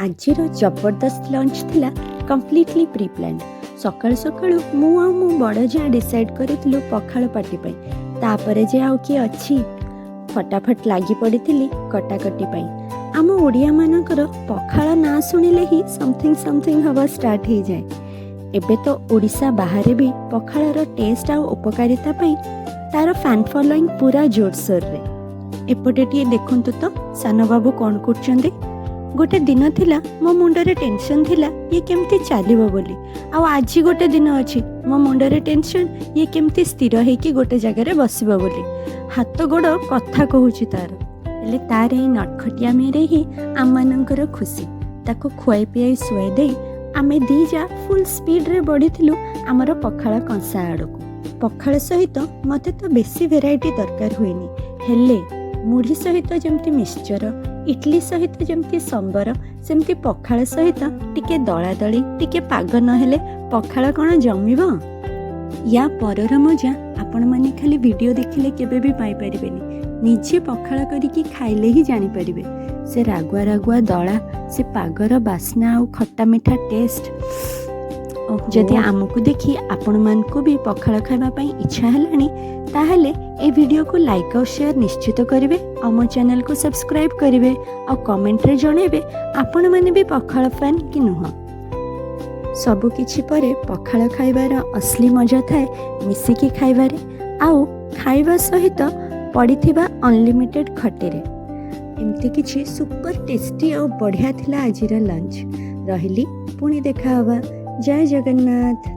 आजिर जबरदस्त लंच थिला completely pre planned. सकाळु सकाळु मु आ मो बड़ जा डिसाइड करितलु पखाळ पार्टी पई। तापरे जे आउ कि अछि फटाफट लागी पड़िथिली कटाकटी पई। आम ओडिया मानकर पखाळ ना सुनिले ही समथिंग समथिंग हवा स्टार्ट हो जाए। एबे तो ओडिशा बाहर भी पखाळर टेस्ट आ उपकारिता पई तार फैन फॉलोइंग पूरा जोरसोर रे। एपटे टी देखंतु तो सानो बाबू कोन करचंदी। गोटे दिन थिला मो मुंडरे टेंशन थिला ये केमती चलिबो बोली। आ आज गोटे दिन अछि मो मुंडरे टेंशन ये केमती स्थिर है कि गोटे जगह रे बसिबो बोली। हाथ गोड़ कथा कहूची तार हेले तार ही नटखटिया मेरे ही आम मानकर खुशी। ताको खुआई पियाई सुआई दे आमे दी जा फुल स्पीड रे बढ़िथिलु आमर पखाळ कंसा आड़को। पखाळ सहित मते तो बेसी वेराइटी दरकार हुएनी, हेले मुढ़ी सहित जमती मिक्सचर, इडली सहित जमती संबर, सेमती पखाळ सहित टिके दला दली टिके पाग नहेले पखाळ कण जमिबो। या परर मजा आपण माने खाली वीडियो देखिले केबे भी पाई परिबेनी, निजे पखाळ करिकी खाइले ही जानि परिबे। से रागुआ रागुआ दला, से पागर बास्ना आ खट्टा मीठा टेस्ट। जदि आमको देखी आपण मानकु भी पखाळ खाइबा पई इच्छा हेलानी ताहले ए वीडियो को लाइक और शेयर निश्चित करिवे। और मो चैनल को सब्सक्राइब करिवे और कमेंट रे जणेबे आपण माने भी पखाळ फैन कि नुह। सबु किछि परे पखाळ खाइबार असली मजा थाए मिसिकी खाइबारे आउ खाइबा सहित पड़िथिबा अनलिमिटेड खटेरे। एमती किछि सुपर टेस्टी और बढ़िया थिला आजिर लंच। रहिली पुणी देखा हवा। जय जगन्नाथ।